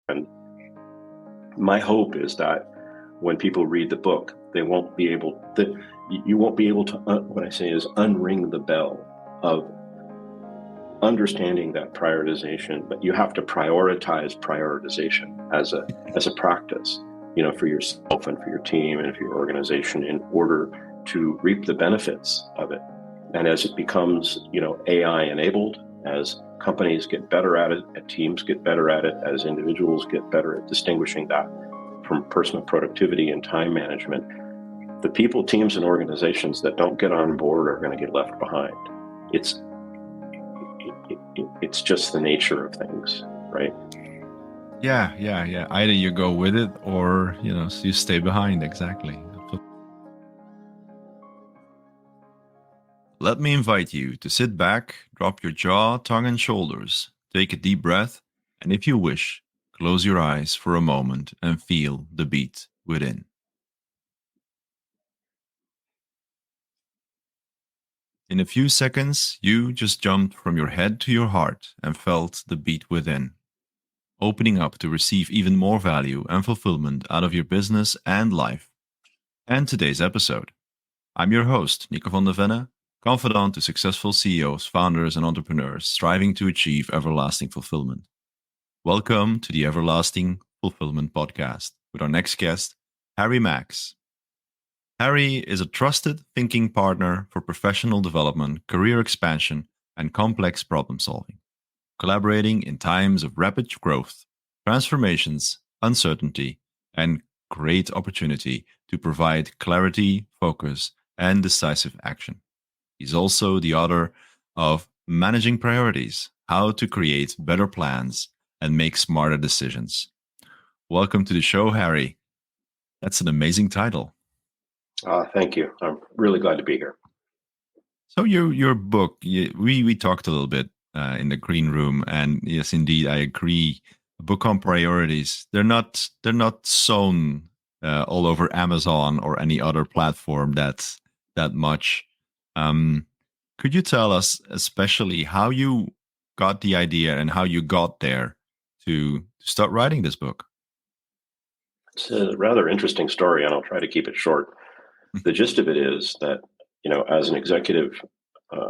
And my hope is that when people read the book, you won't be able to, what I say is unring the bell of understanding that prioritization, but you have to prioritize prioritization as a practice, for yourself and for your team and for your organization in order to reap the benefits of it. And as it becomes, AI enabled, as companies get better at it, as teams get better at it, as individuals get better at distinguishing that from personal productivity and time management, the people, teams, and organizations that don't get on board are going to get left behind. It's just the nature of things, right? Yeah. Either you go with it or, so you stay behind. Exactly. Let me invite you to sit back, drop your jaw, tongue, and shoulders, take a deep breath, and if you wish, close your eyes for a moment and feel the beat within. In a few seconds, you just jumped from your head to your heart and felt the beat within, opening up to receive even more value and fulfillment out of your business and life. And today's episode. I'm your host, Nico van der Venne, confidant to successful CEOs, founders, and entrepreneurs striving to achieve everlasting fulfillment. Welcome to the Everlasting Fulfillment Podcast with our next guest, Harry Max. Harry is a trusted thinking partner for professional development, career expansion, and complex problem solving, collaborating in times of rapid growth, transformations, uncertainty, and great opportunity to provide clarity, focus, and decisive action. He's also the author of Managing Priorities, How to Create Better Plans and Make Smarter Decisions. Welcome to the show, Harry. That's an amazing title. Thank you. I'm really glad to be here. So your book, we talked a little bit in the green room, and yes, indeed, I agree. A book on priorities, they're not sown all over Amazon or any other platform that much. Could you tell us, especially, how you got the idea and how you got there to start writing this book? It's a rather interesting story, and I'll try to keep it short. The gist of it is that, as an executive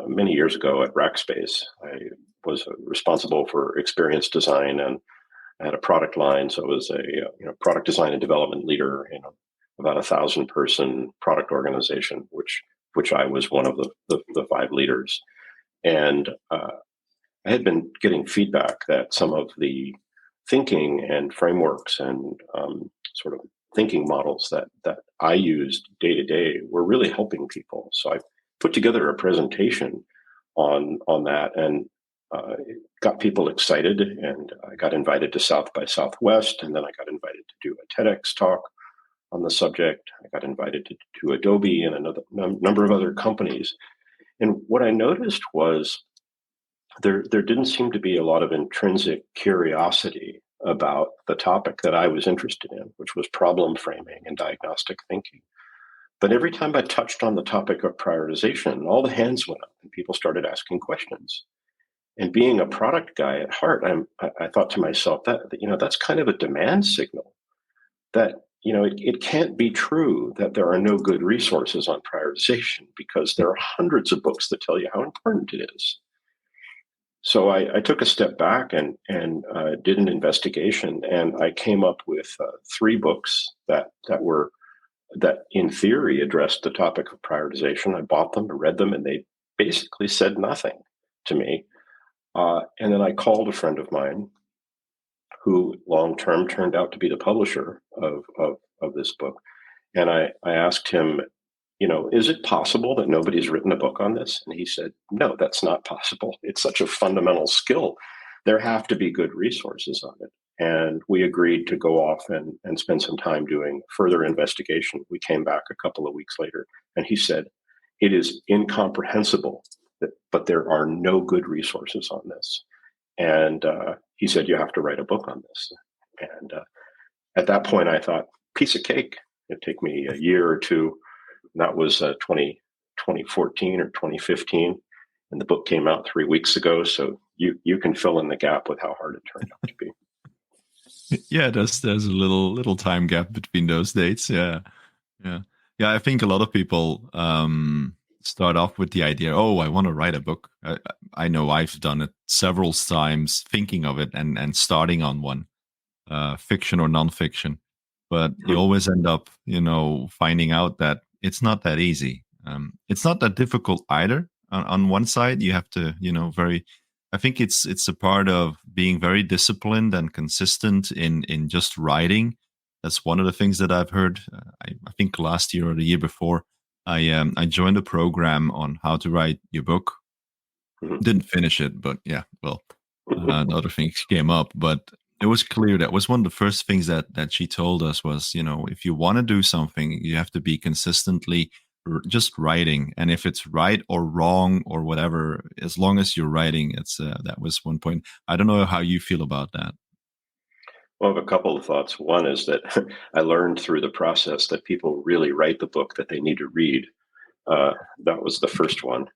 many years ago at Rackspace, I was responsible for experience design, and I had a product line. So I was a product design and development leader in about 1,000-person product organization, which I was one of the 5 leaders. And I had been getting feedback that some of the thinking and frameworks and sort of thinking models that I used day to day were really helping people. So I put together a presentation on that, and it got people excited, and I got invited to South by Southwest, and then I got invited to do a TEDx talk on the subject. I got invited to Adobe and another number of other companies. And what I noticed was there didn't seem to be a lot of intrinsic curiosity about the topic that I was interested in, which was problem framing and diagnostic thinking. But every time I touched on the topic of prioritization, all the hands went up and people started asking questions. And being a product guy at heart, I thought to myself that that's kind of a demand signal that it can't be true that there are no good resources on prioritization, because there are hundreds of books that tell you how important it is. So I took a step back and did an investigation, and I came up with 3 books that in theory addressed the topic of prioritization. I bought them, I read them, and they basically said nothing to me. And then I called a friend of mine who long-term turned out to be the publisher of this book. And I asked him, is it possible that nobody's written a book on this? And he said, no, that's not possible. It's such a fundamental skill. There have to be good resources on it. And we agreed to go off and spend some time doing further investigation. We came back a couple of weeks later, and he said, it is incomprehensible, but there are no good resources on this. And he said, you have to write a book on this. And at that point, I thought, piece of cake. It'd take me a year or two. That was 2014 or 2015. And the book came out 3 weeks ago. So you can fill in the gap with how hard it turned out to be. Yeah, there's a little time gap between those dates. Yeah, yeah, yeah. I think a lot of people start off with the idea, oh, I want to write a book. I know I've done it several times, thinking of it and starting on one, fiction or nonfiction. But you Hmm. always end up, finding out that it's not that easy. It's not that difficult either. On one side, you have to, very. I think it's a part of being very disciplined and consistent in just writing. That's one of the things that I've heard. I think last year or the year before, I joined a program on how to write your book. Hmm. Didn't finish it, but yeah, well, other things came up. But it was clear that was one of the first things that she told us was, if you want to do something, you have to be consistently just writing, and if it's right or wrong or whatever, as long as you're writing, it's that was one point. I don't know how you feel about that. Well, I have a couple of thoughts. One is that I learned through the process that people really write the book that they need to read. That was the first one.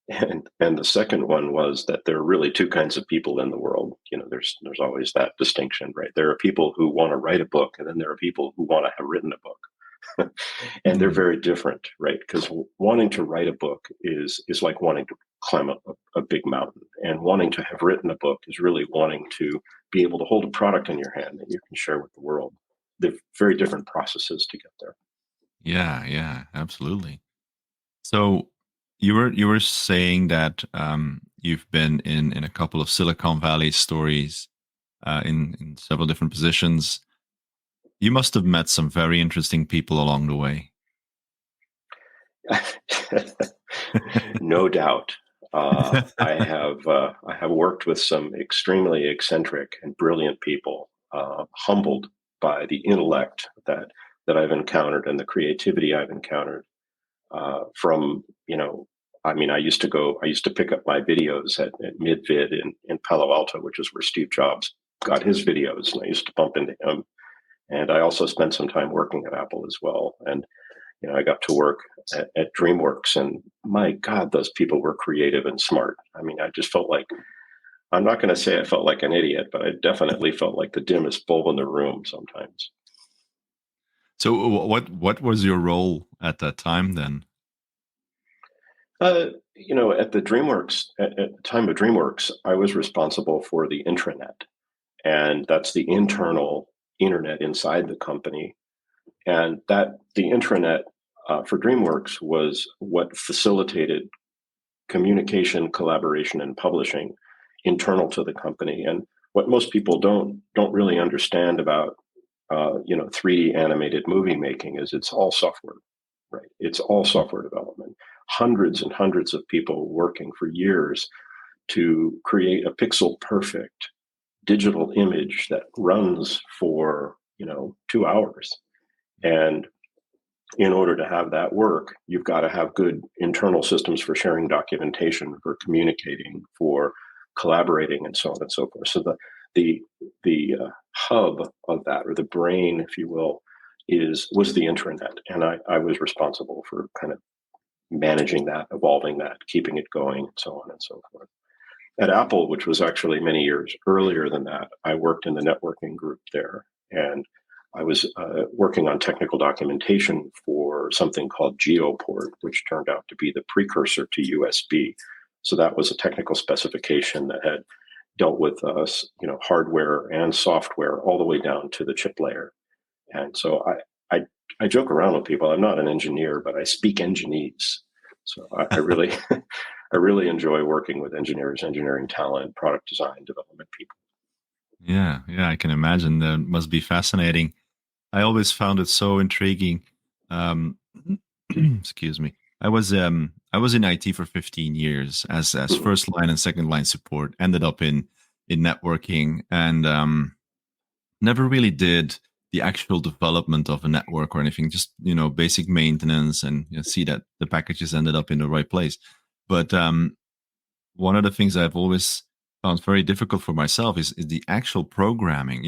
And the second one was that there are really two kinds of people in the world. There's always that distinction, right? There are people who want to write a book, and then there are people who want to have written a book. And they're Mm. very different, right? Because wanting to write a book is like wanting to climb a big mountain, and wanting to have written a book is really wanting to be able to hold a product in your hand that you can share with the world. They're very different processes to get there. Yeah, yeah, absolutely. So you were saying that you've been in a couple of Silicon Valley stories, in several different positions. You must have met some very interesting people along the way. No doubt. I have worked with some extremely eccentric and brilliant people, humbled by the intellect that I've encountered and the creativity I've encountered. From I mean, I used to pick up my videos at Midvid in Palo Alto, which is where Steve Jobs got his videos, and I used to bump into him. And I also spent some time working at Apple as well. And I got to work at DreamWorks, and my God, those people were creative and smart. I mean, I just felt like, I'm not going to say I felt like an idiot, but I definitely felt like the dimmest bulb in the room sometimes. So what was your role at that time then? At at the time of DreamWorks, I was responsible for the intranet, and that's the internal internet inside the company. And that the intranet for DreamWorks was what facilitated communication, collaboration, and publishing internal to the company. And what most people don't really understand about 3D animated movie making is it's all software, right? It's all software development. Hundreds and hundreds of people working for years to create a pixel perfect digital image that runs for 2 hours. And in order to have that work, you've got to have good internal systems for sharing documentation, for communicating, for collaborating, and so on and so forth. So the hub of that, or the brain, if you will, was the intranet, and I was responsible for kind of managing that, evolving that, keeping it going, and so on and so forth. At Apple, which was actually many years earlier than that, I worked in the networking group there, and I was working on technical documentation for something called GeoPort, which turned out to be the precursor to USB. So that was a technical specification that had dealt with hardware and software all the way down to the chip layer. And so I joke around with people. I'm not an engineer, but I speak engineese. So I really I really enjoy working with engineers, engineering talent, product design, development people. Yeah, yeah, I can imagine that must be fascinating. I always found it so intriguing. Um, excuse me. I was in IT for 15 years as Mhm. first line and second line support. Ended up in networking and never really did the actual development of a network or anything. Just basic maintenance and see that the packages ended up in the right place. But one of the things I've always found very difficult for myself is the actual programming.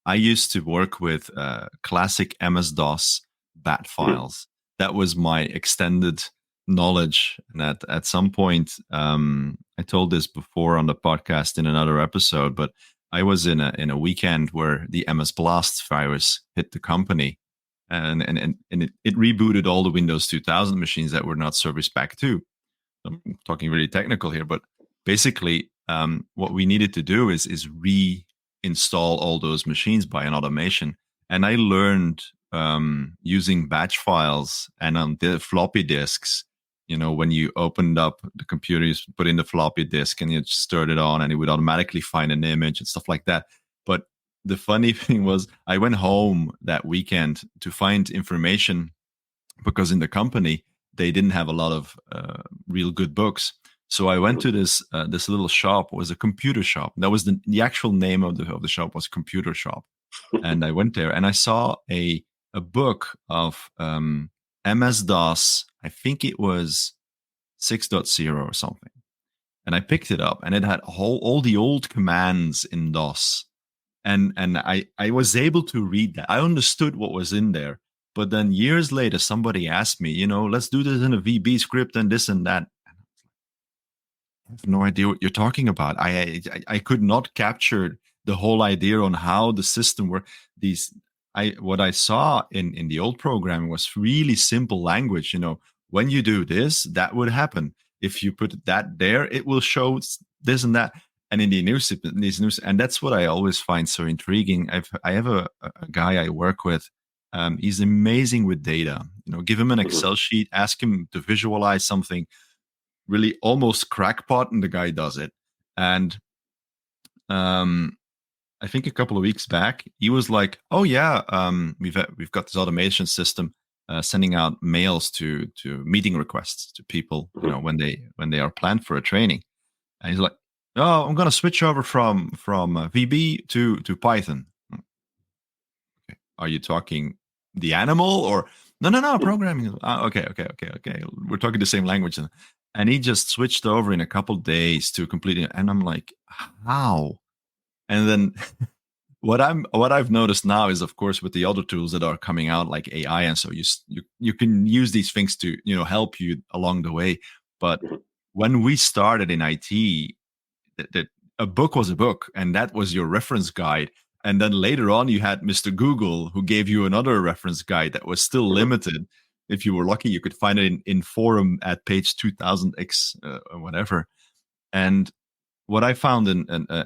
I used to work with classic MS DOS bat Mhm. files. That was my extended knowledge. And at some point, I told this before on the podcast in another episode, but I was in a weekend where the MS Blast virus hit the company, and it rebooted all the Windows 2000 machines that were not Service Pack 2. I'm talking really technical here, but basically, what we needed to do is reinstall all those machines by an automation. And I learned using batch files and on the floppy disks. You know, when you opened up the computer, you put in the floppy disk and you stirred it on, and it would automatically find an image and stuff like that. But the funny thing was, I went home that weekend to find information because in the company they didn't have a lot of real good books. So I went to this little shop. It was a computer shop. That was the actual name of the shop was Computer Shop. And I went there and I saw a book of MS DOS. I think it was 6.0 or something. And I picked it up and it had all the old commands in DOS. And I was able to read that. I understood what was in there. But then years later, somebody asked me, let's do this in a VB script and this and that. I have no idea what you're talking about. I could not capture the whole idea on how the system worked. What I saw in the old programming was really simple language. When you do this, that would happen. If you put that there, it will show this and that. And in these news, and that's what I always find so intriguing. I have a guy I work with. He's amazing with data. Give him an Excel sheet, ask him to visualize something really almost crackpot, and the guy does it. And I think a couple of weeks back, he was like, "Oh yeah, we've got this automation system sending out mails to meeting requests to people, when they are planned for a training." And he's like, "Oh, I'm gonna switch over from VB to Python." Okay. Are you talking the animal or no programming? Okay. We're talking the same language, and he just switched over in a couple of days to completing. And I'm like, how? And then what I've noticed now is, of course, with the other tools that are coming out like AI, and so you can use these things to help you along the way. But when we started in IT, that a book was a book, and that was your reference guide. And then later on, you had Mr. Google, who gave you another reference guide that was still limited. If you were lucky, you could find it in forum at page 2000x or whatever. And what I found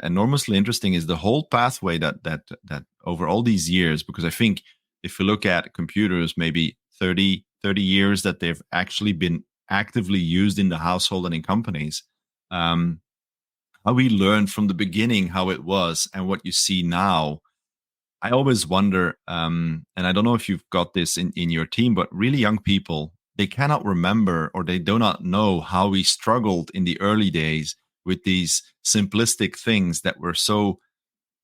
enormously interesting is the whole pathway that over all these years, because I think if you look at computers, maybe 30 years that they've actually been actively used in the household and in companies, how we learned from the beginning how it was and what you see now. I always wonder, and I don't know if you've got this in your team, but really young people, they cannot remember or they do not know how we struggled in the early days with these simplistic things that were so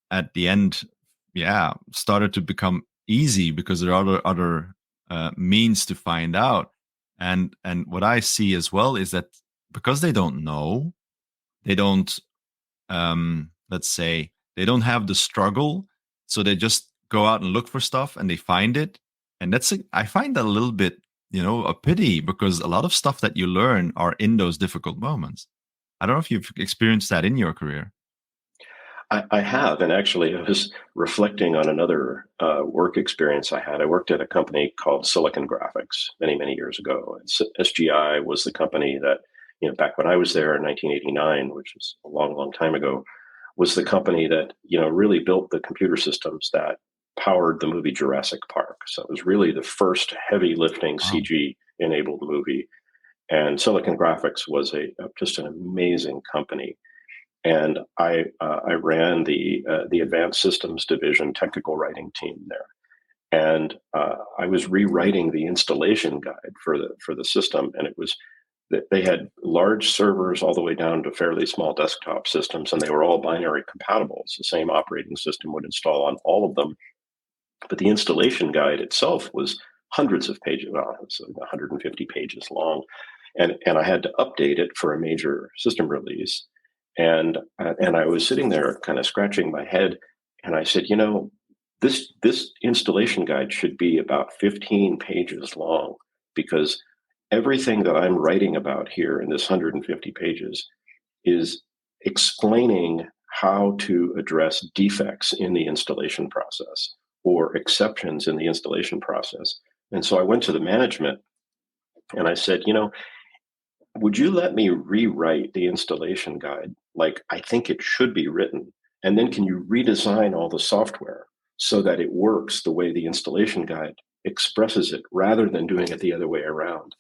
at the end, started to become easy because there are other means to find out. And what I see as well is that because they don't know, they don't, let's say, they don't have the struggle, so they just go out and look for stuff and they find it. And I find that a little bit, a pity, because a lot of stuff that you learn are in those difficult moments. I don't know if you've experienced that in your career. I have, and actually, I was reflecting on another work experience I had. I worked at a company called Silicon Graphics many, many years ago. SGI was the company that, back when I was there in 1989, which is a long, long time ago, was the company that, really built the computer systems that powered the movie Jurassic Park. So it was really the first heavy lifting Wow. CG enabled movie. And Silicon Graphics was just an amazing company. And I ran the Advanced Systems Division technical writing team there, and I was rewriting the installation guide for the system, and it was that they had large servers all the way down to fairly small desktop systems, and they were all binary compatible. So the same operating system would install on all of them, but the installation guide itself was hundreds of pages, well, it was 150 pages long, and I had to update it for a major system release. And I was sitting there kind of scratching my head, and I said, this installation guide should be about 15 pages long, because everything that I'm writing about here in this 150 pages is explaining how to address defects in the installation process or exceptions in the installation process. And so I went to the management and I said, would you let me rewrite the installation guide like I think it should be written? And then can you redesign all the software so that it works the way the installation guide expresses it rather than doing it the other way around?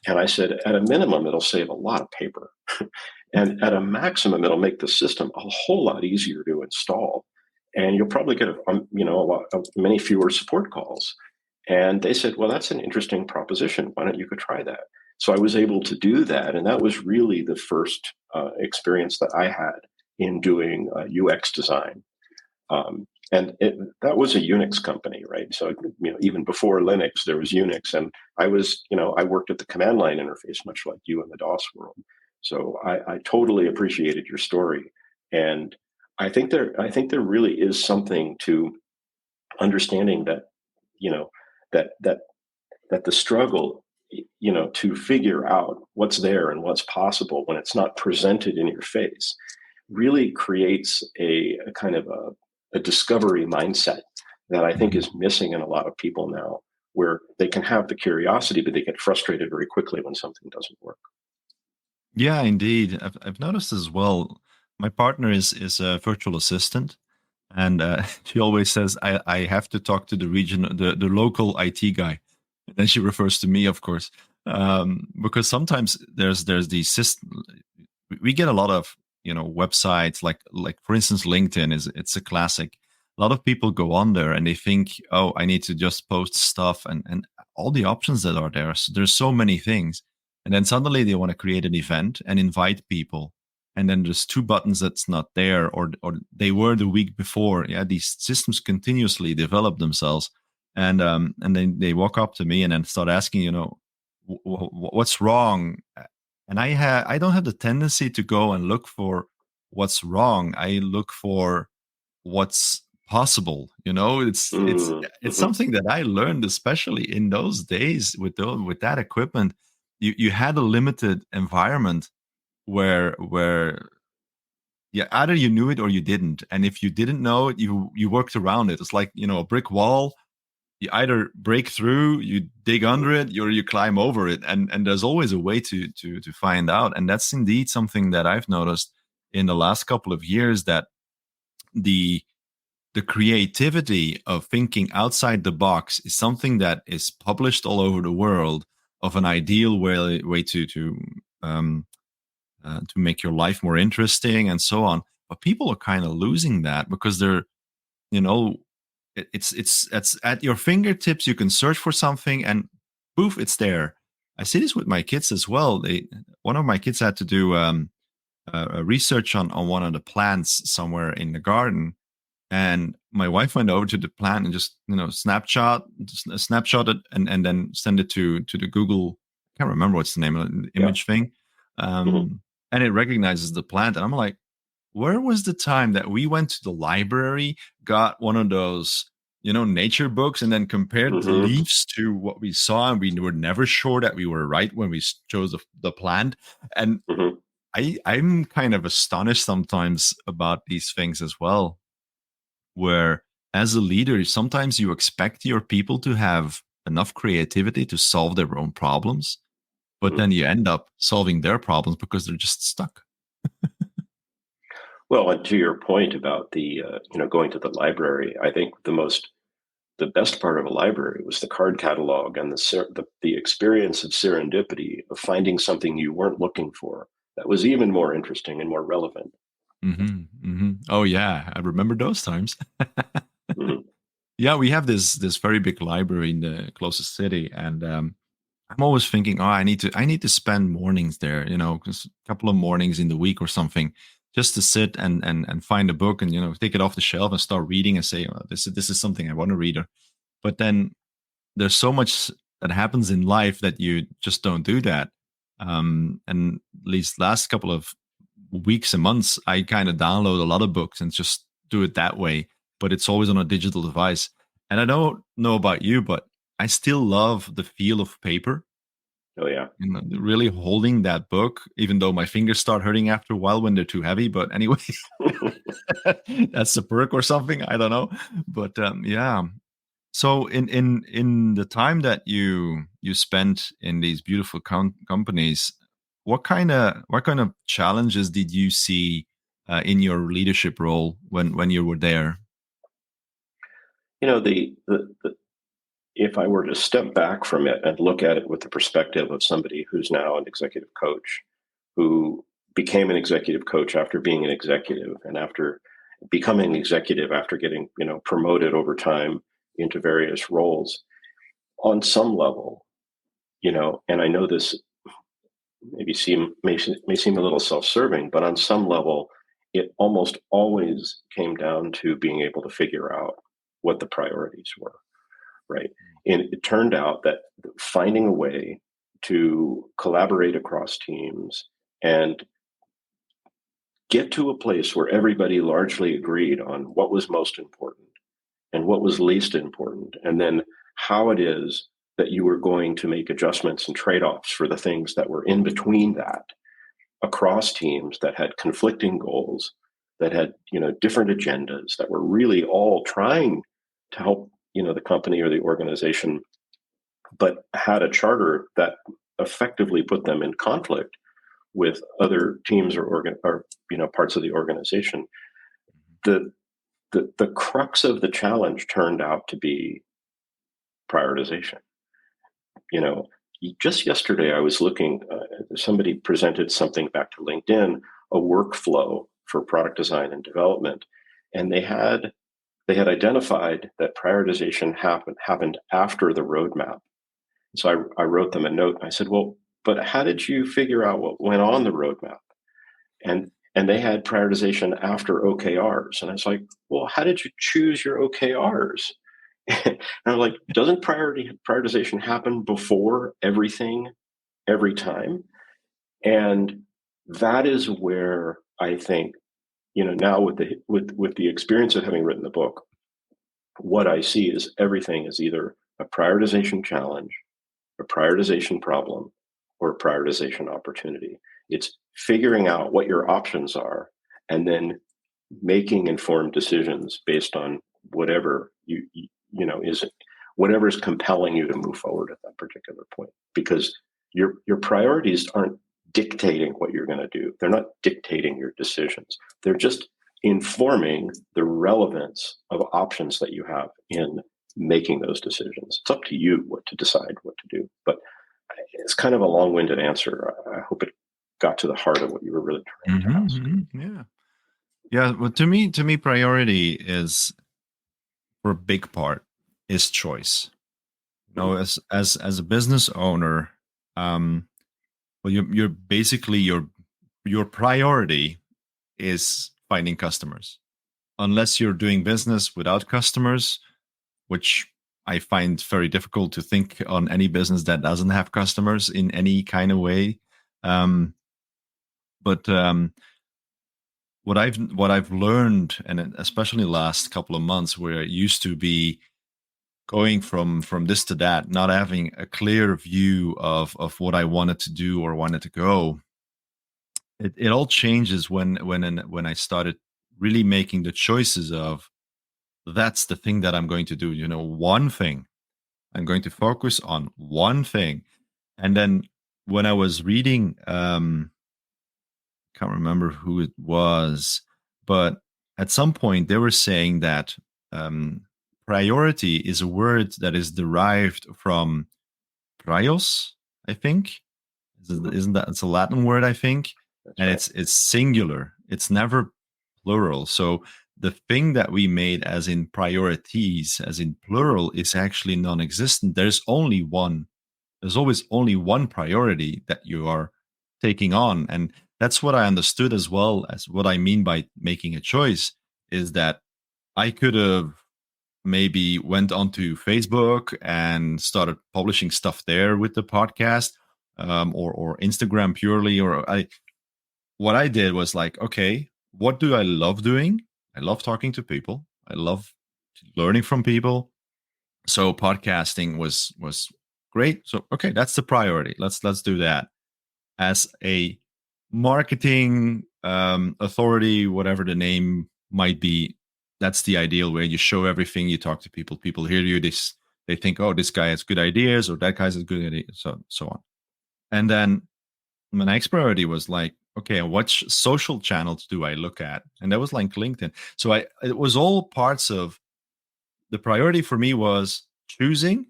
And I said, at a minimum, it'll save a lot of paper. And at a maximum, it'll make the system a whole lot easier to install. And you'll probably get many fewer support calls. And they said, well, that's an interesting proposition. Why don't you go try that? So I was able to do that. And that was really the first experience that I had in doing UX design. That was a Unix company, right? So, even before Linux, there was Unix. And I worked at the command line interface, much like you in the DOS world. So I totally appreciated your story. And I think there really is something to understanding that, that the struggle, to figure out what's there and what's possible when it's not presented in your face really creates a kind of a discovery mindset that I think Mhm. is missing in a lot of people now, where they can have the curiosity, but they get frustrated very quickly when something doesn't work. Yeah, indeed. I've noticed as well. My partner is a virtual assistant, and she always says I have to talk to the local IT guy. And then she refers to me, of course, because sometimes there's these system. We get a lot of websites like for instance LinkedIn it's a classic. A lot of people go on there and they think, oh, I need to just post stuff and all the options that are there. So there's so many things, and then suddenly they want to create an event and invite people, and then there's two buttons that's not there, or they were the week before. Yeah, these systems continuously develop themselves, and then they walk up to me and then start asking, what's wrong? And I don't have the tendency to go and look for what's wrong. I look for what's possible. It's Mm-hmm. something that I learned, especially in those days with that equipment. You had a limited environment where yeah, either you knew it or you didn't. And if you didn't know it, you worked around it. It's like, a brick wall. You either break through, you dig under it, or you climb over it. And there's always a way to find out. And that's indeed something that I've noticed in the last couple of years, that the the creativity of thinking outside the box is something that is published all over the world, of an ideal way um, to make your life more interesting and so on. But people are kind of losing that because they're, you know, it's at your fingertips. You can search for something and poof, it's there. I see this with my kids as well. One of my kids had to do a research on one of the plants somewhere in the garden, and my wife went over to the plant and just snapshot it, and then send it to the Google. I can't remember what's the name of the Yeah. image thing, Mm-hmm. and it recognizes the plant. And I'm like, where was the time that we went to the library, got one of those nature books, and then compared the Mm-hmm. leaves to what we saw, and we were never sure that we were right when we chose the plant. And Mm-hmm. I'm kind of astonished sometimes about these things as well, where as a leader, sometimes you expect your people to have enough creativity to solve their own problems, but Mm-hmm. then you end up solving their problems because they're just stuck. Well, and to your point about the going to the library, I think the best part of a library was the card catalog and the experience of serendipity of finding something you weren't looking for that was even more interesting and more relevant. Oh yeah, I remember those times. Mhm. Yeah, we have this very big library in the closest city, and I'm always thinking, oh, I need to spend mornings there, just a couple of mornings in the week or something, just to sit and find a book and take it off the shelf and start reading and say, oh, this is something I want to read. But then there's so much that happens in life that you just don't do that. And at least last couple of weeks and months, I kind of download a lot of books and just do it that way. But it's always on a digital device. And I don't know about you, but I still love the feel of paper. Oh yeah. You know, really holding that book, even though my fingers start hurting after a while when they're too heavy. But anyway, that's a perk or something. I don't know. But yeah. So in the time that you spent in these beautiful companies, what kind of challenges did you see in your leadership role when you were there? You know, the if I were to step back from it and look at it with the perspective of somebody who's now an executive coach, who became an executive coach after being an executive, and after becoming an executive after getting, promoted over time into various roles, on some level, and I know this may seem a little self-serving, but on some level, it almost always came down to being able to figure out what the priorities were, right? And it turned out that finding a way to collaborate across teams and get to a place where everybody largely agreed on what was most important and what was least important, and then how it is that you were going to make adjustments and trade-offs for the things that were in between that, across teams that had conflicting goals, that had, different agendas, that were really all trying to help, the company or the organization, but had a charter that effectively put them in conflict with other teams or parts of the organization. The the the crux of the challenge turned out to be prioritization. You know, just yesterday I was looking. Somebody presented something back to LinkedIn, a workflow for product design and development, and they had identified that prioritization happened after the roadmap. So I wrote them a note. I said, "Well, but how did you figure out what went on the roadmap?" And they had prioritization after OKRs, and I was like, "Well, how did you choose your OKRs?" And I'm like, "Doesn't prioritization happen before everything every time?" And that is where I think, now with the experience of having written the book, what I see is everything is either a prioritization challenge, a prioritization problem, or a prioritization opportunity. It's figuring out what your options are and then making informed decisions based on whatever is whatever is compelling you to move forward at that particular point, because your priorities aren't dictating what you're going to do. They're not dictating your decisions. They're just informing the relevance of options that you have in making those decisions. It's up to you what to decide what to do. But it's kind of a long-winded answer. I hope it got to the heart of what you were really trying to ask. Yeah. Yeah. Well, to me, priority is, for a big part, is choice. As a business owner, um, well, you're basically your priority is finding customers. Unless you're doing business without customers, which I find very difficult to think on any business that doesn't have customers in any kind of way. Um, but what I've learned, and especially the last couple of months, where it used to be going from this to that, not having a clear view of what I wanted to do or wanted to go, it all changes when I started really making the choices of, that's the thing that I'm going to do. One thing. I'm going to focus on one thing. And then when I was reading, can't remember who it was, but at some point they were saying that um, priority is a word that is derived from prios, I think. Isn't that, it's a Latin word, I think, That's and right. it's singular. It's never plural. So the thing that we made as in priorities, as in plural, is actually non-existent. There's only one. There's always only one priority that you are taking on, and that's what I understood, as well as what I mean by making a choice, is that I could have maybe went onto Facebook and started publishing stuff there with the podcast, or Instagram purely. Or what I did was like, okay, what do I love doing? I love talking to people. I love learning from people. So podcasting was great. So okay, that's the priority. Let's do that. As a marketing authority, whatever the name might be, that's the ideal way. You show everything, you talk to people, people hear you, they think, oh, this guy has good ideas, or that guy's has good ideas, so on. And then my next priority was like, okay, what social channels do I look at? And that was like LinkedIn. So it was all parts of the priority for me was choosing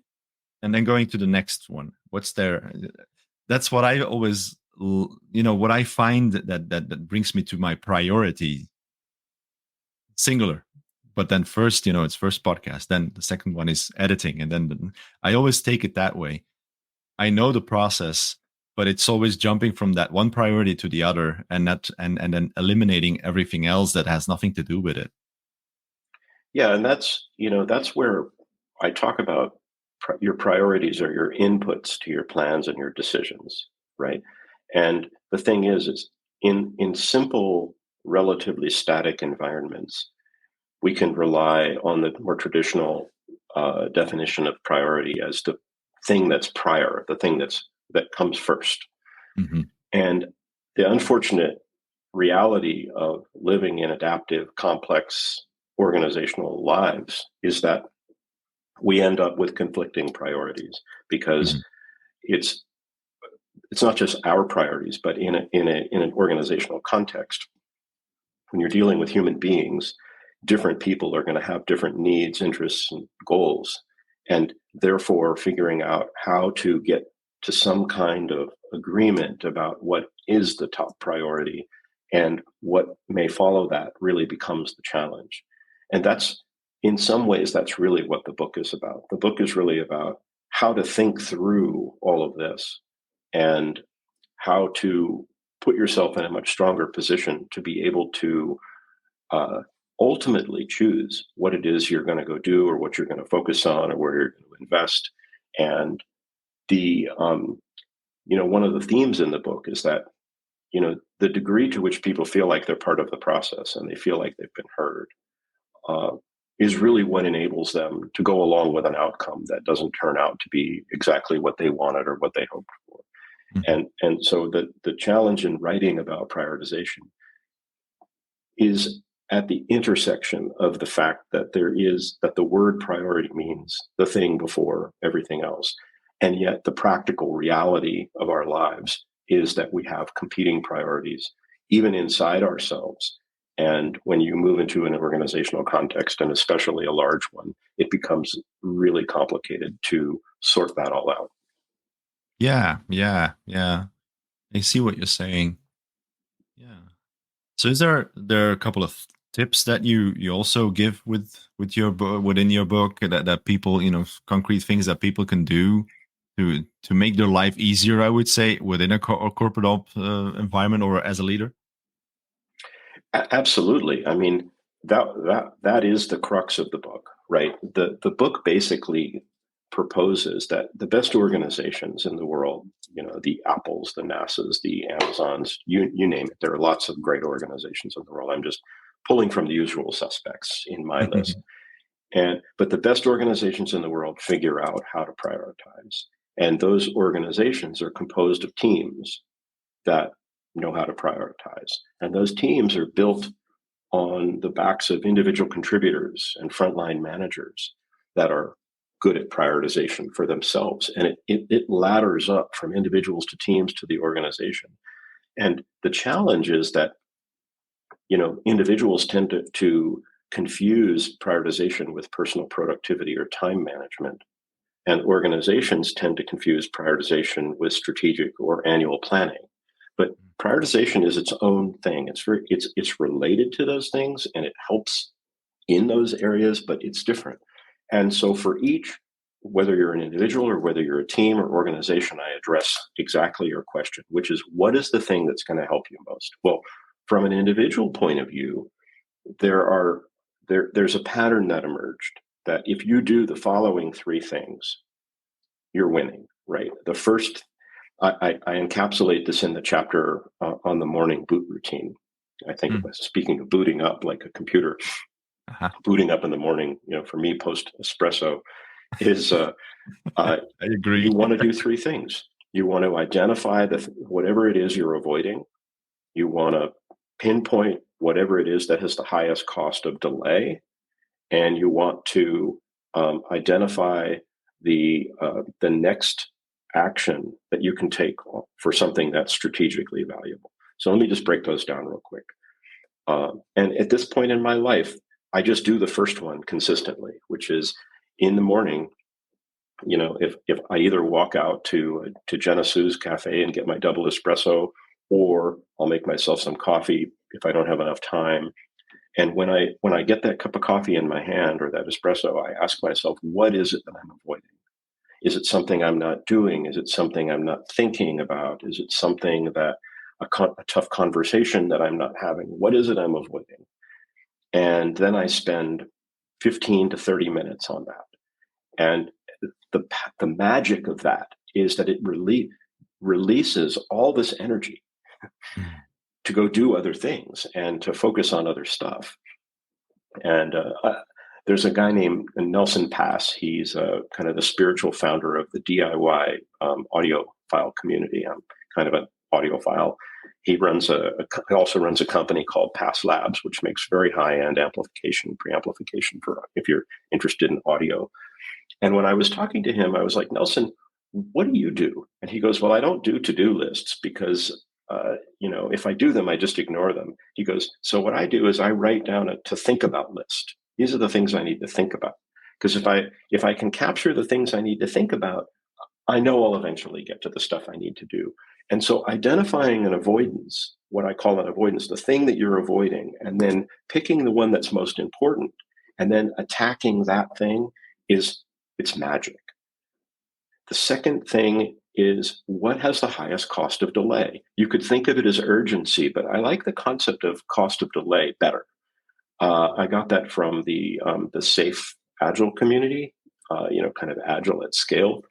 and then going to the next one. What's there? That's what I always, what I find that brings me to my priority, singular. But then first, it's first podcast, then the second one is editing, and then I always take it that way. I know the process, but it's always jumping from that one priority to the other, and then eliminating everything else that has nothing to do with it. Yeah, and that's where I talk about your priorities are your inputs to your plans and your decisions, right? And the thing is in simple, relatively static environments, we can rely on the more traditional definition of priority as the thing that's prior, the thing that comes first. Mm-hmm. And the unfortunate reality of living in adaptive, complex organizational lives is that we end up with conflicting priorities because Mm-hmm. it's it's not just our priorities, but in an organizational context, when you're dealing with human beings, different people are going to have different needs, interests, and goals. And therefore, figuring out how to get to some kind of agreement about what is the top priority and what may follow that really becomes the challenge. And that's, in some ways, that's really what the book is about. The book is really about how to think through all of this and how to put yourself in a much stronger position to be able to uh, ultimately choose what it is you're going to go do or what you're going to focus on or where you're going to invest. And the one of the themes in the book is that the degree to which people feel like they're part of the process and they feel like they've been heard uh, is really what enables them to go along with an outcome that doesn't turn out to be exactly what they wanted or what they hoped for. Mm-hmm. And so the challenge in writing about prioritization is at the intersection of the fact that the word priority means the thing before everything else. And yet the practical reality of our lives is that we have competing priorities, even inside ourselves. And when you move into an organizational context, and especially a large one, it becomes really complicated to sort that all out. Yeah. I see what you're saying. Yeah. So is there a couple of tips that you also give with your book, within your book, that people, concrete things that people can do to make their life easier, I would say, within a corporate environment or as a leader? Absolutely. I mean, that is the crux of the book, right? The book basically proposes that the best organizations in the world, the Apples, the NASA's, the Amazons, you name it. There are lots of great organizations in the world. I'm just pulling from the usual suspects in my list. But the best organizations in the world figure out how to prioritize. And those organizations are composed of teams that know how to prioritize. And those teams are built on the backs of individual contributors and frontline managers that are good at prioritization for themselves. And it ladders up from individuals to teams to the organization. And the challenge is that, individuals tend to confuse prioritization with personal productivity or time management. And organizations tend to confuse prioritization with strategic or annual planning. But prioritization is its own thing. It's related to those things and it helps in those areas, but it's different. And so for each, whether you're an individual or whether you're a team or organization, I address exactly your question, which is what is the thing that's going to help you most? Well, from an individual point of view, there's a pattern that emerged that if you do the following three things, you're winning, right? The first, I encapsulate this in the chapter on the morning boot routine. I think it was speaking of booting up like a computer, Uh-huh. booting up in the morning, for me, post espresso is uh, I you agree. want to do three things. You want to identify whatever it is you're avoiding. You want to pinpoint whatever it is that has the highest cost of delay, and you want to identify the next action that you can take for something that's strategically valuable. So let me just break those down real quick. And at this point in my life, I just do the first one consistently, which is in the morning. If I either walk out to Genesu's Cafe and get my double espresso, or I'll make myself some coffee if I don't have enough time. And when I get that cup of coffee in my hand or that espresso, I ask myself, what is it that I'm avoiding? Is it something I'm not doing? Is it something I'm not thinking about? Is it something that a tough conversation that I'm not having? What is it I'm avoiding? And then I spend 15 to 30 minutes on that. And the the magic of that is that it releases all this energy Mm. to go do other things and to focus on other stuff. And there's a guy named Nelson Pass. He's kind of the spiritual founder of the DIY audiophile community. I'm kind of an audiophile. He also runs a company called Pass Labs, which makes very high end amplification, preamplification for if you're interested in audio. And when I was talking to him, I was like, Nelson, what do you do? And he goes, well, I don't do to-do lists because, if I do them, I just ignore them. He goes, so what I do is I write down a to think about list. These are the things I need to think about. Because if I can capture the things I need to think about, I know I'll eventually get to the stuff I need to do. And so identifying an avoidance, what I call an avoidance, the thing that you're avoiding, and then picking the one that's most important, and then attacking that thing it's magic. The second thing is what has the highest cost of delay? You could think of it as urgency, but I like the concept of cost of delay better. I got that from the safe agile community, kind of agile at scale.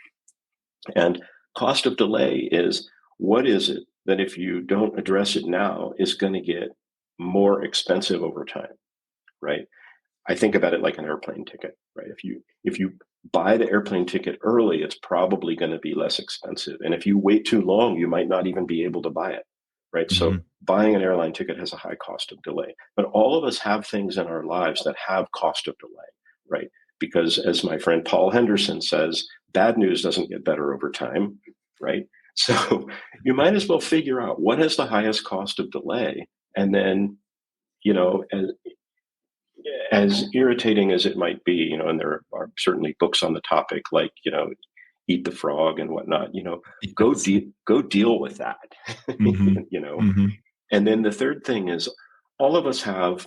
And cost of delay is what is it that if you don't address it now is going to get more expensive over time, right? I think about it like an airplane ticket, right? If you buy the airplane ticket early, it's probably going to be less expensive. And if you wait too long, you might not even be able to buy it, right? So Mhm. buying an airline ticket has a high cost of delay. But all of us have things in our lives that have cost of delay, right? Because as my friend Paul Henderson says, bad news doesn't get better over time, right? So you might as well figure out what has the highest cost of delay, and then you know, and as irritating as it might be, and there are certainly books on the topic, like Eat the Frog and whatnot. Yes. Go deal with that. Mhm. you know, Mhm. and then the third thing is, all of us have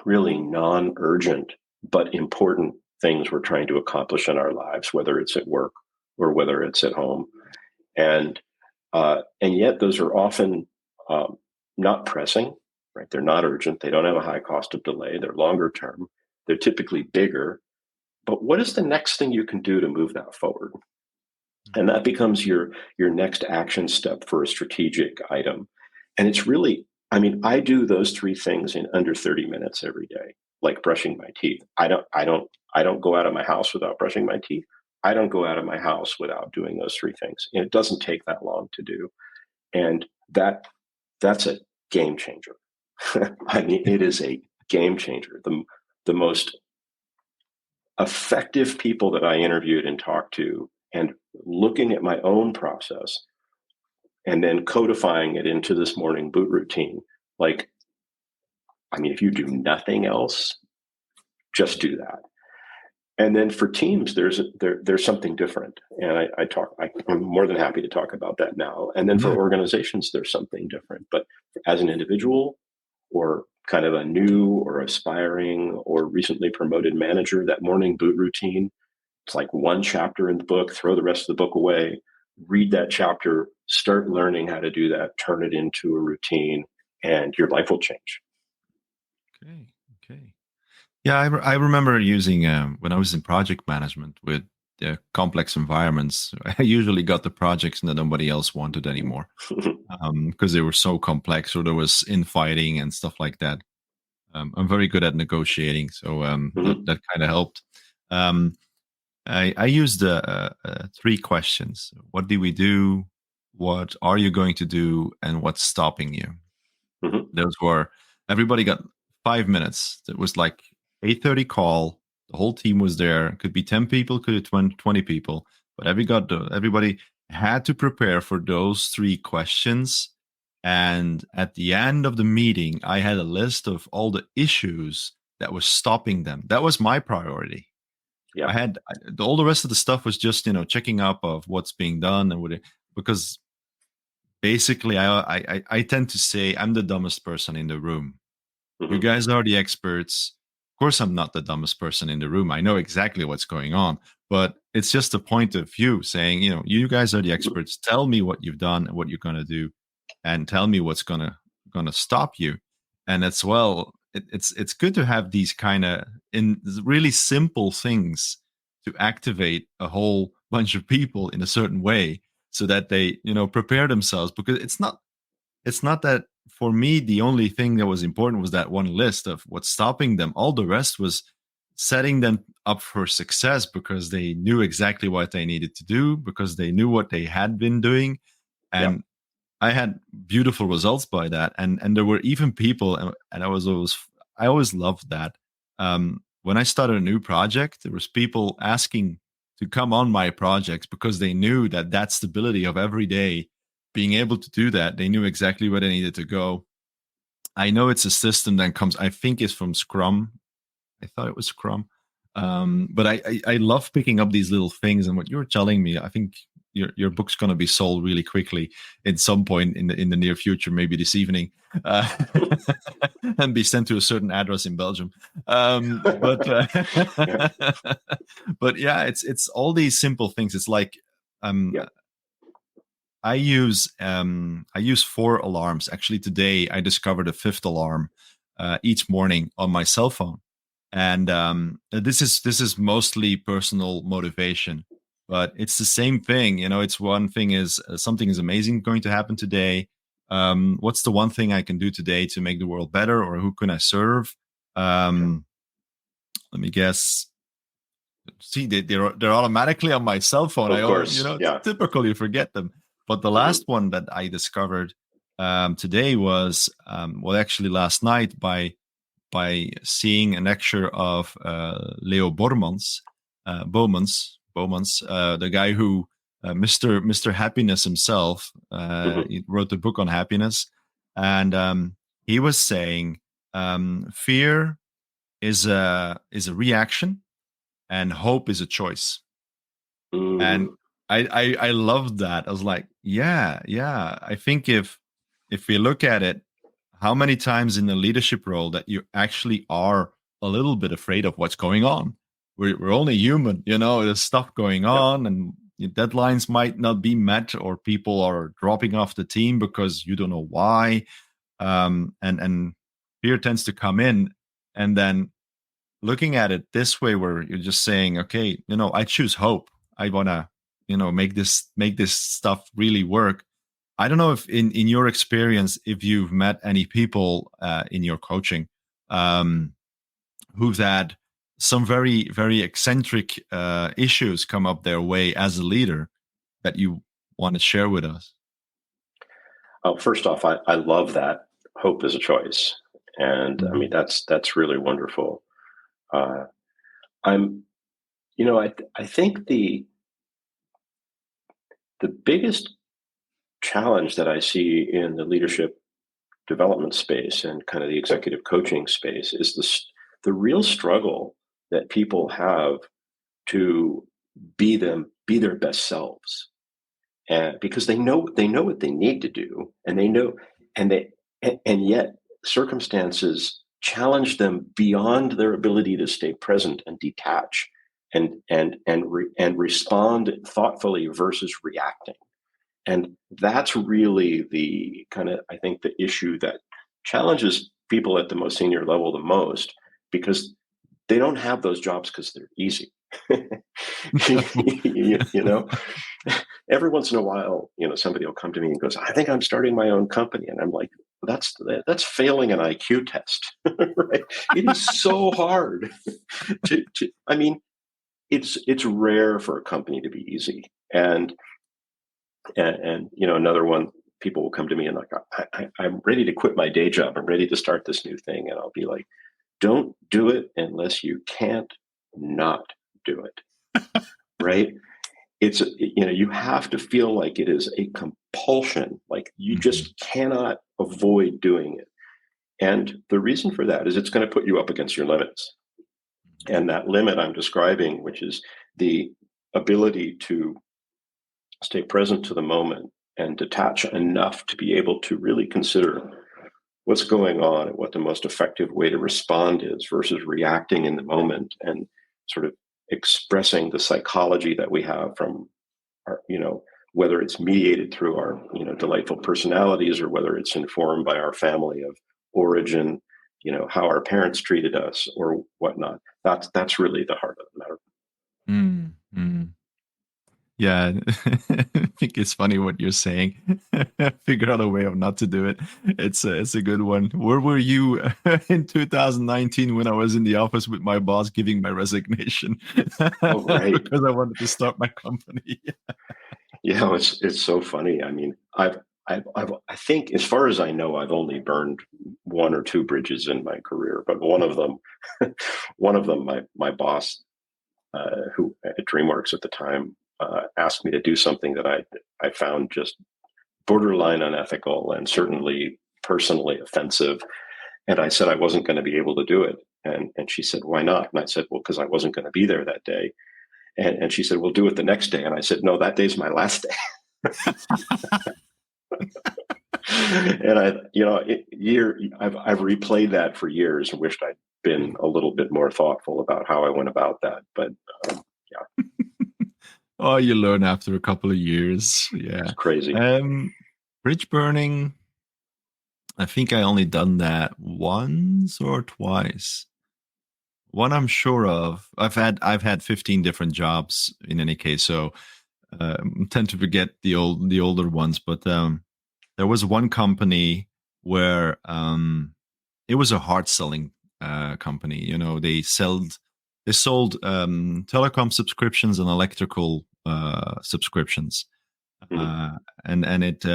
really non-urgent but important things we're trying to accomplish in our lives, whether it's at work or whether it's at home, and yet those are often not pressing, right? They're not urgent. They don't have a high cost of delay. They're longer term. They're typically bigger. But what is the next thing you can do to move that forward? And that becomes your next action step for a strategic item. And it's really, I mean, I do those three things in under 30 minutes every day, like brushing my teeth. I don't go out of my house without brushing my teeth. I don't go out of my house without doing those three things. And it doesn't take that long to do. And that's a game changer. I mean, it is a game changer. The most effective people that I interviewed and talked to, and looking at my own process and then codifying it into this morning boot routine. Like, I mean, if you do nothing else, just do that. And then for teams, there's something different, and I'm more than happy to talk about that now. And then for Yeah. organizations, there's something different. But as an individual, or kind of a new or aspiring or recently promoted manager, that morning boot routine, it's like one chapter in the book, throw the rest of the book away, read that chapter, start learning how to do that, turn it into a routine, and your life will change. Okay. Okay. Yeah, I remember using when I was in project management with complex environments. I usually got the projects that nobody else wanted anymore because they were so complex, or there was infighting and stuff like that. I'm very good at negotiating, so that Mhm. kind of helped. Um, I used three questions. What did we do? What are you going to do? And what's stopping you? Hmm. Those were, everybody got 5 minutes. It was like 8:30 call. The whole team was there. Could be 10 people, could be 20 people, but everybody had to prepare for those three questions. And at the end of the meeting, I had a list of all the issues that was stopping them. That was my priority. Yeah. All the rest of the stuff was just, checking up of what's being done and because basically I tend to say I'm the dumbest person in the room. You Hmm. guys are the experts. Of course, I'm not the dumbest person in the room. I know exactly what's going on, but it's just a point of view saying, you guys are the experts. Tell me what you've done and what you're going to do, and tell me what's gonna stop you. And as well, it's good to have these kind of in really simple things to activate a whole bunch of people in a certain way so that they prepare themselves, because it's not that for me the only thing that was important was that one list of what's stopping them. All the rest was setting them up for success because they knew exactly what they needed to do, because they knew what they had been doing. Yeah. And I had beautiful results by that. And there were even people, and I always loved that. When I started a new project, there was people asking to come on my projects because they knew that stability of every day being able to do that, they knew exactly where they needed to go. I know it's a system that comes, I think it's from Scrum. I thought it was Scrum. But I love picking up these little things. And what you're telling me, I think your book's going to be sold really quickly at some point in the near future, maybe this evening, uh, and be sent to a certain address in Belgium. But Yeah. but yeah, it's all these simple things. It's like um, Yeah. I use 4 alarms. Actually, today I discovered a fifth alarm each morning on my cell phone, and this is mostly personal motivation, but it's the same thing. It's one thing is something is amazing going to happen today. What's the one thing I can do today to make the world better, or who can I serve? Yeah. Let me guess. See, they're automatically on my cell phone. Of course. It's Yeah. typical you forget them. But the last Hmm. one that I discovered today was well, actually last night by seeing a lecture of Leo Bomans, the guy who Mr. Happiness himself. Hmm. He wrote the book on happiness, and he was saying fear is a reaction, and hope is a choice. And Mm. I loved that. I was like, yeah, yeah. I think if we look at it, how many times in the leadership role that you actually are a little bit afraid of what's going on? We're only human, there's stuff going Yeah. on, and your deadlines might not be met, or people are dropping off the team because you don't know why. And fear tends to come in, and then looking at it this way, where you're just saying, okay, I choose hope. I want to make this stuff really work. I don't know if in your experience, if you've met any people in your coaching um, who've had some very very eccentric issues come up their way as a leader that you want to share with us. Oh, first off, I love that hope is a choice, and I mean Mhm. that's really wonderful. Uh, I'm, I think the biggest challenge that I see in the leadership development space and kind of the executive coaching space is the real struggle that people have to be their best selves, and because they know what they need to do, and they know, and and yet circumstances challenge them beyond their ability to stay present and detach and respond thoughtfully versus reacting. And that's really the kind of, I think, the issue that challenges people at the most senior level the most, because they don't have those jobs because they're easy. you know, every once in a while, somebody will come to me and goes, "I think I'm starting my own company," and I'm like, "That's failing an IQ test, right? It is so hard to. I mean, it's rare for a company to be easy. And another one, people will come to me and like, I'm ready to quit my day job. I'm ready to start this new thing. And I'll be like, don't do it unless you can't not do it. Right. You have to feel like it is a compulsion. Like you Mhm. just cannot avoid doing it. And the reason for that is it's going to put you up against your limits. And that limit I'm describing, which is the ability to stay present to the moment and detach enough to be able to really consider what's going on and what the most effective way to respond is versus reacting in the moment and sort of expressing the psychology that we have from our, whether it's mediated through our, delightful personalities or whether it's informed by our family of origin, how our parents treated us or whatnot. That's really the heart of the matter. Mm, mm. Yeah, I think it's funny what you're saying. Figure out a way of not to do it. It's a good one. Where were you in 2019 when I was in the office with my boss giving my resignation Oh, right. because I wanted to start my company? Yeah, it's so funny. I mean, I think, as far as I know, I've only burned one or two bridges in my career, but one of them, my boss, who at DreamWorks at the time, asked me to do something that I found just borderline unethical and certainly personally offensive. And I said I wasn't going to be able to do it. And she said, "Why not?" And I said, "Well, because I wasn't going to be there that day." And she said, "We'll do it the next day." And I said, "No, that day's my last day." And I've replayed that for years and wished I'd been a little bit more thoughtful about how I went about that. But yeah, Oh, you learn after a couple of years. it's Yeah. crazy. Um, Bridge burning. I think I only done that once or twice. One I'm sure of. I've had 15 different jobs in any case, so tend to forget the older ones. But there was one company where it was a hard selling company. They sold telecom subscriptions and electrical subscriptions, Mhm. and it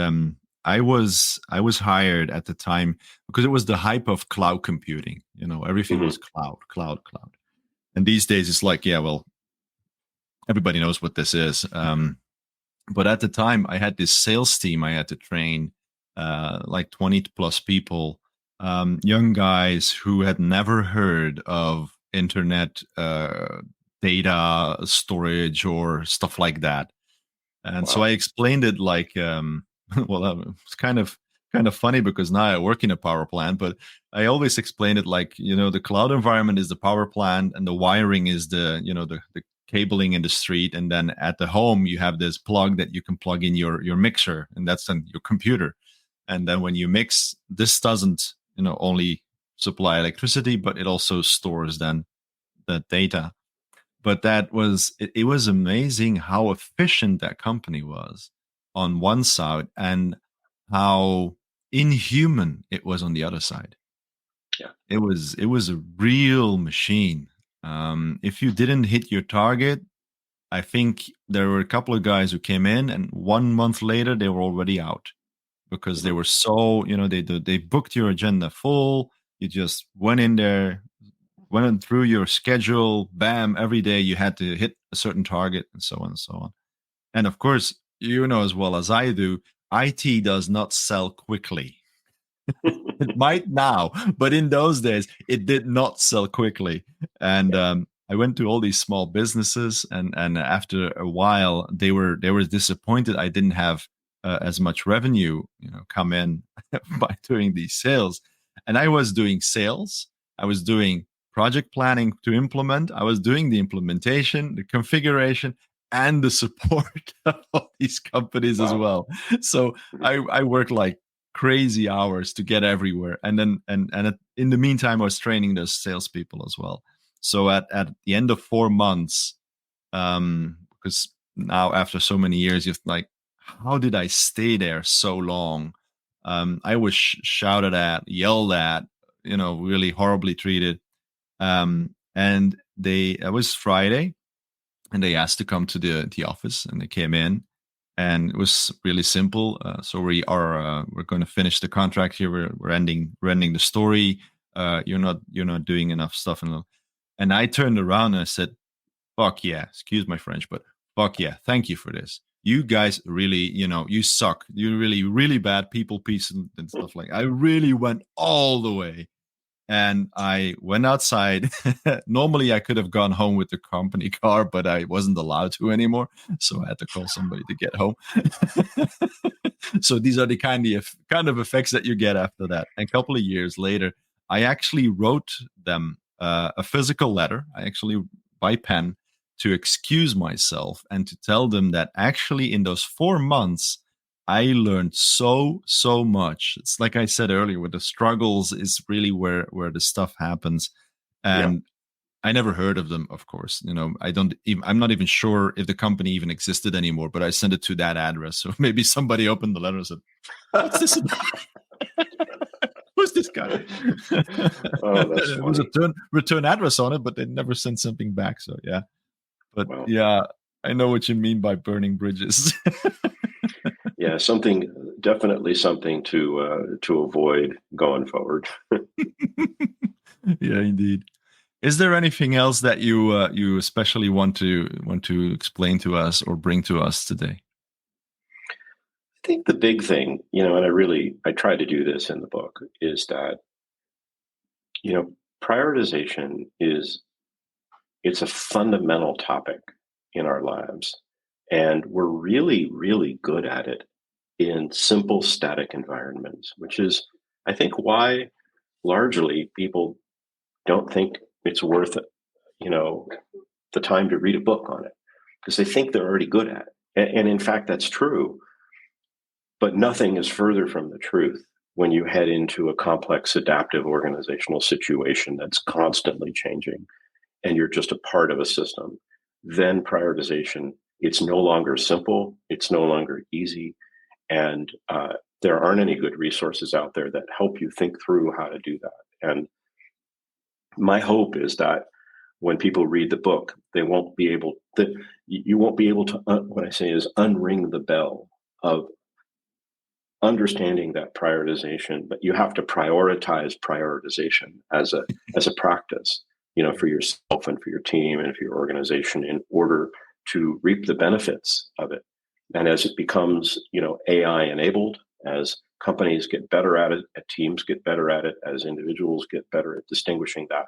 I was hired at the time because it was the hype of cloud computing. Everything was Mhm. cloud. And these days it's like, yeah, well, everybody knows what this is. But at the time, I had this sales team I had to train, like 20 plus people, young guys who had never heard of internet data storage or stuff like that. And so I Wow. explained it like, well, it's kind of funny because now I work in a power plant, but I always explain it like, the cloud environment is the power plant and the wiring is the cabling in the street. And then at the home, you have this plug that you can plug in your mixer, and that's then your computer. And then when you mix, this doesn't, only supply electricity, but it also stores then the data. But it was amazing how efficient that company was on one side and how inhuman it was on the other side. Yeah. It was a real machine. If you didn't hit your target, I think there were a couple of guys who came in, and 1 month later they were already out because they Mhm. were so, they booked your agenda full. You just went in there, went through your schedule, bam, every day you had to hit a certain target, and so on and so on. And of course, you know as well as I do, IT does not sell quickly. It might now, but in those days, it did not sell quickly. And Yeah. I went to all these small businesses, and after a while, they were disappointed I didn't have as much revenue, come in by doing these sales. And I was doing sales. I was doing project planning to implement. I was doing the implementation, the configuration, and the support of these companies as Wow. well. So Mhm. I worked like crazy hours to get everywhere. And then in the meantime, I was training those salespeople as well. So at the end of 4 months, because now after so many years, you're like, how did I stay there so long? I was shouted at, yelled at, really horribly treated. And it was Friday. and they asked to come to the office, and they came in, and it was really simple. So we're going to finish the contract here. We're ending the story. You're not doing enough stuff, and I turned around and I said, "Fuck yeah!" Excuse my French, but fuck yeah! Thank you for this. You guys really, you suck. You're really, really bad people, piece, and stuff like. I really went all the way, and I went outside. Normally, I could have gone home with the company car, but I wasn't allowed to anymore, so I had to call somebody to get home. So these are the kind of effects that you get after that. And a couple of years later, I actually wrote them a physical letter. I actually by pen to excuse myself and to tell them that actually in those 4 months I learned so much. It's like I said earlier, with the struggles is really where the stuff happens. Yeah. And I never heard of them, of course. I'm not even sure if the company even existed anymore, but I sent it to that address. So maybe somebody opened the letter and said, "What's this about? Who's this guy?" Oh, that's It was a funny. return address on it, but they never sent something back. So yeah. But Well, yeah, I know what you mean by burning bridges. yeah, definitely something to avoid going forward. Yeah, indeed. Is there anything else that you especially want to explain to us or bring to us today? I think the big thing, and I try to do this in the book, is that, you know, prioritization it's a fundamental topic in our lives. And we're really, really good at it in simple static environments, which is, I think, why largely people don't think it's worth it, you know, the time to read a book on it because they think they're already good at it. And in fact, that's true. But nothing is further from the truth when you head into a complex adaptive organizational situation that's constantly changing and you're just a part of a system. Then prioritization, it's no longer simple, it's no longer easy, and there aren't any good resources out there that help you think through how to do that. And my hope is that when people read the book, they won't be able that you won't be able to what I say is unring the bell of understanding that prioritization, but you have to prioritize prioritization as a practice, for yourself and for your team and for your organization in order to reap the benefits of it. And as it becomes, AI enabled, as companies get better at it, as teams get better at it, as individuals get better at distinguishing that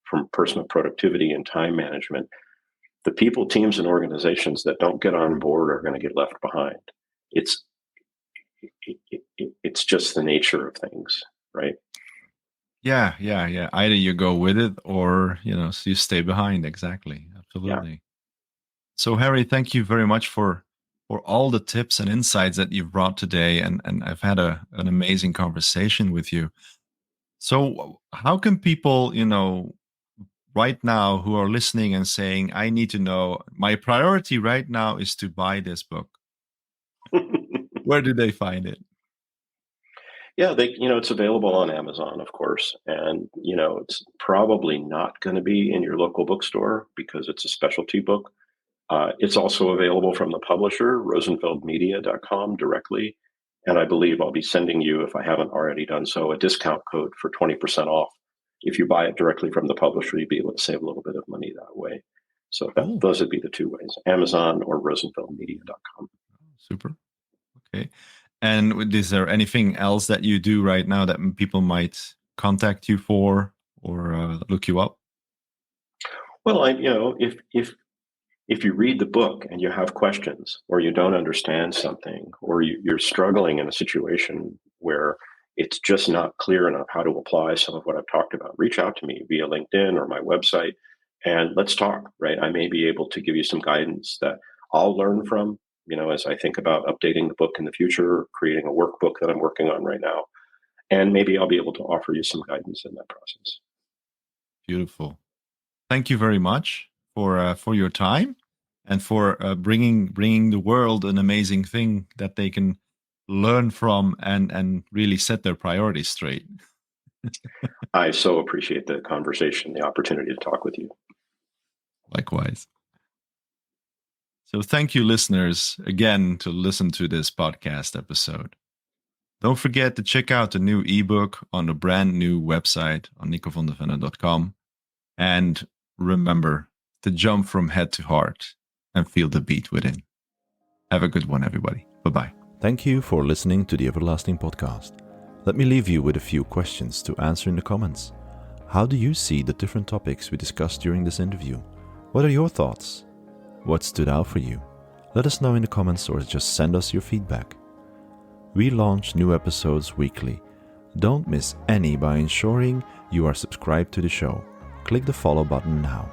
from personal productivity and time management, the people, teams, and organizations that don't get on board are going to get left behind. It's it's just the nature of things, right? Yeah, yeah, yeah. Either you go with it or, you stay behind. Exactly. Yeah. Absolutely. So Harry, thank you very much for all the tips and insights that you've brought today. And I've had an amazing conversation with you. So how can people, right now who are listening and saying, I need to know my priority right now is to buy this book. Where do they find it? Yeah, it's available on Amazon, of course, and it's probably not going to be in your local bookstore because it's a specialty book. It's also available from the publisher, rosenfeldmedia.com, directly, and I believe I'll be sending you, if I haven't already done so, a discount code for 20% off. If you buy it directly from the publisher, you'd be able to save a little bit of money that way. So Cool. those would be the two ways: Amazon or rosenfeldmedia.com. Super. Okay. And is there anything else that you do right now that people might contact you for or look you up? Well, if you read the book and you have questions or you don't understand something or you're struggling in a situation where it's just not clear enough how to apply some of what I've talked about, reach out to me via LinkedIn or my website and let's talk, right? I may be able to give you some guidance that I'll learn from, as I think about updating the book in the future, creating a workbook that I'm working on right now. And maybe I'll be able to offer you some guidance in that process. Beautiful. Thank you very much for your time and for bringing the world an amazing thing that they can learn from and really set their priorities straight. I so appreciate the conversation, the opportunity to talk with you. Likewise. So thank you, listeners, again to listen to this podcast episode. Don't forget to check out the new ebook on the brand new website on nicovandevenne.com. And remember to jump from head to heart and feel the beat within. Have a good one, everybody. Bye-bye. Thank you for listening to the Everlasting Podcast. Let me leave you with a few questions to answer in the comments. How do you see the different topics we discussed during this interview? What are your thoughts? What stood out for you? Let us know in the comments or just send us your feedback. We launch new episodes weekly. Don't miss any by ensuring you are subscribed to the show. Click the follow button now.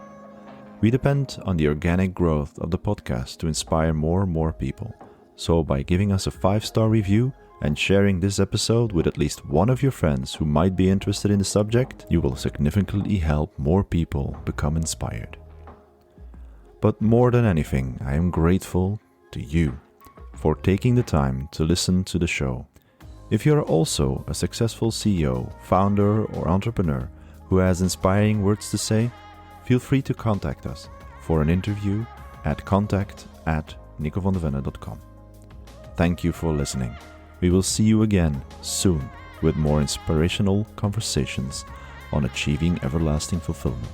We depend on the organic growth of the podcast to inspire more and more people. So by giving us a 5-star review and sharing this episode with at least one of your friends who might be interested in the subject, you will significantly help more people become inspired. But more than anything, I am grateful to you for taking the time to listen to the show. If you are also a successful CEO, founder, or entrepreneur who has inspiring words to say, feel free to contact us for an interview at contact@nicovandevenne.com. Thank you for listening. We will see you again soon with more inspirational conversations on achieving everlasting fulfillment.